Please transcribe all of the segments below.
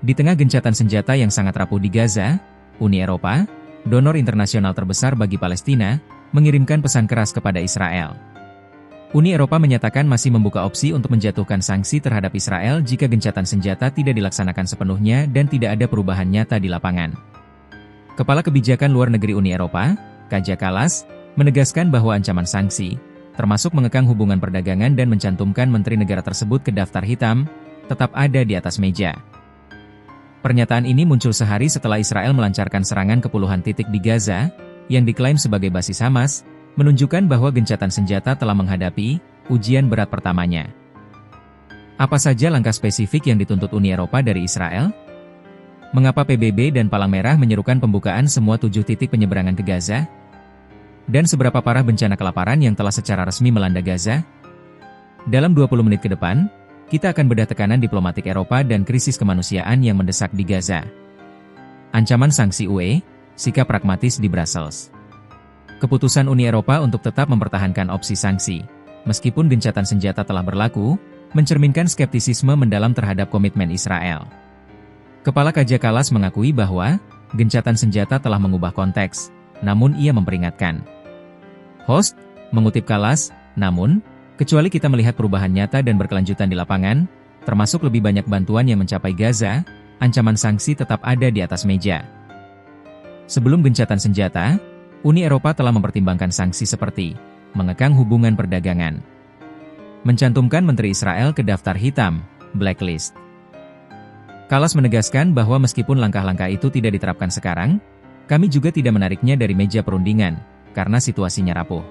Di tengah gencatan senjata yang sangat rapuh di Gaza, Uni Eropa, donor internasional terbesar bagi Palestina, mengirimkan pesan keras kepada Israel. Uni Eropa menyatakan masih membuka opsi untuk menjatuhkan sanksi terhadap Israel jika gencatan senjata tidak dilaksanakan sepenuhnya dan tidak ada perubahan nyata di lapangan. Kepala Kebijakan Luar Negeri Uni Eropa, Kaja Kallas, menegaskan bahwa ancaman sanksi, termasuk mengekang hubungan perdagangan dan mencantumkan menteri negara tersebut ke daftar hitam, tetap ada di atas meja. Pernyataan ini muncul sehari setelah Israel melancarkan serangan ke puluhan titik di Gaza, yang diklaim sebagai basis Hamas, menunjukkan bahwa gencatan senjata telah menghadapi ujian berat pertamanya. Apa saja langkah spesifik yang dituntut Uni Eropa dari Israel? Mengapa PBB dan Palang Merah menyerukan pembukaan semua 7 titik penyeberangan ke Gaza? Dan seberapa parah bencana kelaparan yang telah secara resmi melanda Gaza? Dalam 20 menit ke depan, kita akan bedah tekanan diplomatik Eropa dan krisis kemanusiaan yang mendesak di Gaza. Ancaman sanksi UE, sikap pragmatis di Brussels. Keputusan Uni Eropa untuk tetap mempertahankan opsi sanksi, meskipun gencatan senjata telah berlaku, mencerminkan skeptisisme mendalam terhadap komitmen Israel. Kepala Kaja Kallas mengakui bahwa gencatan senjata telah mengubah konteks, namun ia memperingatkan. Host, mengutip Kallas, namun, kecuali kita melihat perubahan nyata dan berkelanjutan di lapangan, termasuk lebih banyak bantuan yang mencapai Gaza, ancaman sanksi tetap ada di atas meja. Sebelum gencatan senjata, Uni Eropa telah mempertimbangkan sanksi seperti mengekang hubungan perdagangan, mencantumkan Menteri Israel ke daftar hitam, blacklist. Kallas menegaskan bahwa meskipun langkah-langkah itu tidak diterapkan sekarang, kami juga tidak menariknya dari meja perundingan, karena situasinya rapuh.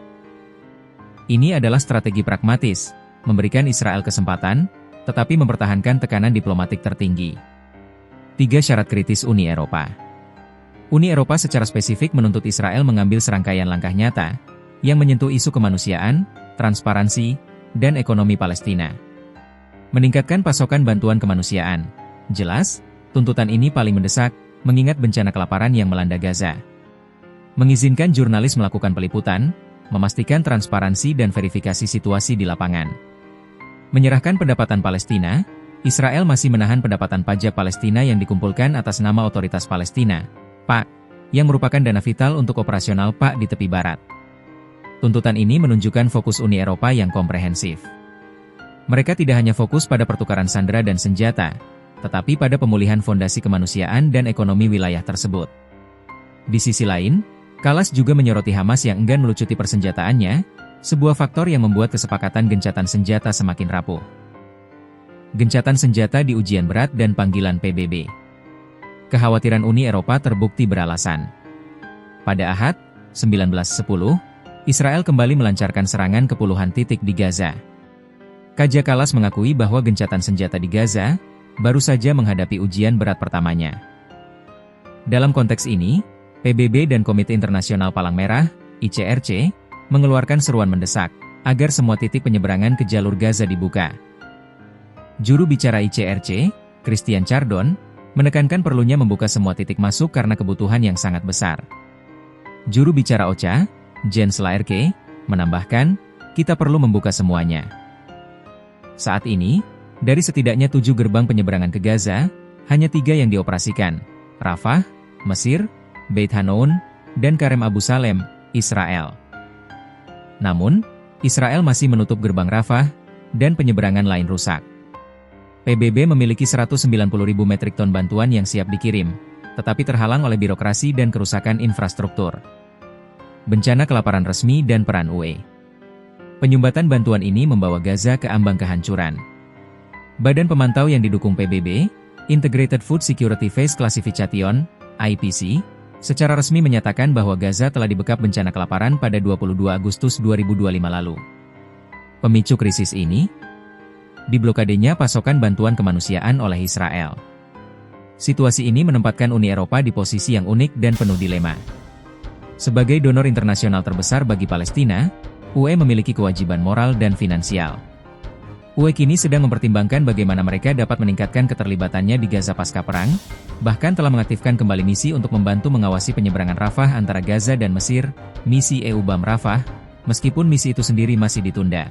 Ini adalah strategi pragmatis, memberikan Israel kesempatan, tetapi mempertahankan tekanan diplomatik tertinggi. 3 syarat kritis Uni Eropa. Uni Eropa secara spesifik menuntut Israel mengambil serangkaian langkah nyata, yang menyentuh isu kemanusiaan, transparansi, dan ekonomi Palestina. Meningkatkan pasokan bantuan kemanusiaan. Jelas, tuntutan ini paling mendesak, mengingat bencana kelaparan yang melanda Gaza. Mengizinkan jurnalis melakukan peliputan, memastikan transparansi dan verifikasi situasi di lapangan. Menyerahkan pendapatan Palestina, Israel masih menahan pendapatan pajak Palestina yang dikumpulkan atas nama Otoritas Palestina, PAK, yang merupakan dana vital untuk operasional PAK di tepi barat. Tuntutan ini menunjukkan fokus Uni Eropa yang komprehensif. Mereka tidak hanya fokus pada pertukaran sandera dan senjata, tetapi pada pemulihan fondasi kemanusiaan dan ekonomi wilayah tersebut. Di sisi lain, Kallas juga menyoroti Hamas yang enggan melucuti persenjataannya, sebuah faktor yang membuat kesepakatan gencatan senjata semakin rapuh. Gencatan senjata di ujian berat dan panggilan PBB. Kekhawatiran Uni Eropa terbukti beralasan. Pada Ahad, 1910, Israel kembali melancarkan serangan ke puluhan titik di Gaza. Kaja Kallas mengakui bahwa gencatan senjata di Gaza baru saja menghadapi ujian berat pertamanya. Dalam konteks ini, PBB dan Komite Internasional Palang Merah, ICRC, mengeluarkan seruan mendesak agar semua titik penyeberangan ke jalur Gaza dibuka. Juru bicara ICRC, Christian Chardon, menekankan perlunya membuka semua titik masuk karena kebutuhan yang sangat besar. Juru bicara OCHA, Jens Laerke, menambahkan, kita perlu membuka semuanya. Saat ini, dari setidaknya 7 gerbang penyeberangan ke Gaza, hanya 3 yang dioperasikan, Rafah, Mesir, Beit Hanoun, dan Karem Abu Salem, Israel. Namun, Israel masih menutup gerbang Rafah, dan penyeberangan lain rusak. PBB memiliki 190.000 metrik ton bantuan yang siap dikirim, tetapi terhalang oleh birokrasi dan kerusakan infrastruktur. Bencana kelaparan resmi dan peran UE. Penyumbatan bantuan ini membawa Gaza ke ambang kehancuran. Badan pemantau yang didukung PBB, Integrated Food Security Phase Classification, IPC, secara resmi menyatakan bahwa Gaza telah dibekap bencana kelaparan pada 22 Agustus 2025 lalu. Pemicu krisis ini? Diblokadenya pasokan bantuan kemanusiaan oleh Israel. Situasi ini menempatkan Uni Eropa di posisi yang unik dan penuh dilema. Sebagai donor internasional terbesar bagi Palestina, UE memiliki kewajiban moral dan finansial. UE kini sedang mempertimbangkan bagaimana mereka dapat meningkatkan keterlibatannya di Gaza pasca perang, bahkan telah mengaktifkan kembali misi untuk membantu mengawasi penyeberangan Rafah antara Gaza dan Mesir, misi EUBAM Rafah, meskipun misi itu sendiri masih ditunda.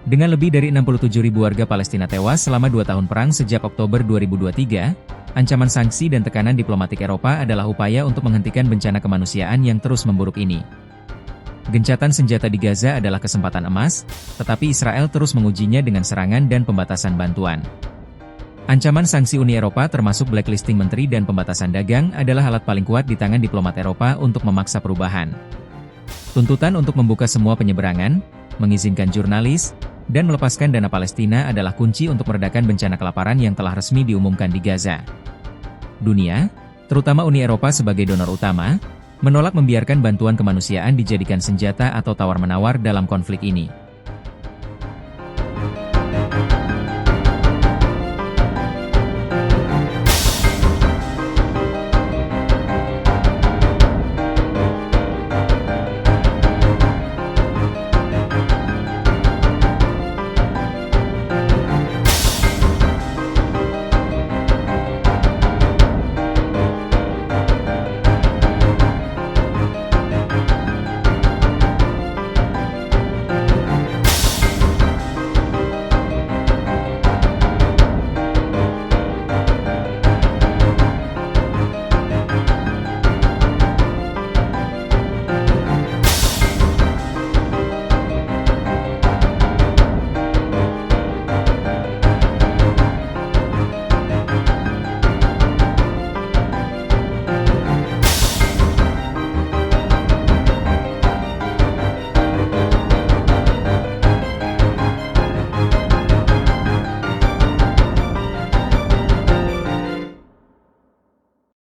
Dengan lebih dari 67.000 warga Palestina tewas selama 2 tahun perang sejak Oktober 2023, Ancaman sanksi dan tekanan diplomatik Eropa adalah upaya untuk menghentikan bencana kemanusiaan yang terus memburuk ini. Gencatan senjata di Gaza adalah kesempatan emas, tetapi Israel terus mengujinya dengan serangan dan pembatasan bantuan. Ancaman sanksi Uni Eropa termasuk blacklisting menteri dan pembatasan dagang adalah alat paling kuat di tangan diplomat Eropa untuk memaksa perubahan. Tuntutan untuk membuka semua penyeberangan, mengizinkan jurnalis, dan melepaskan dana Palestina adalah kunci untuk meredakan bencana kelaparan yang telah resmi diumumkan di Gaza. Dunia, terutama Uni Eropa sebagai donor utama, menolak membiarkan bantuan kemanusiaan dijadikan senjata atau tawar-menawar dalam konflik ini.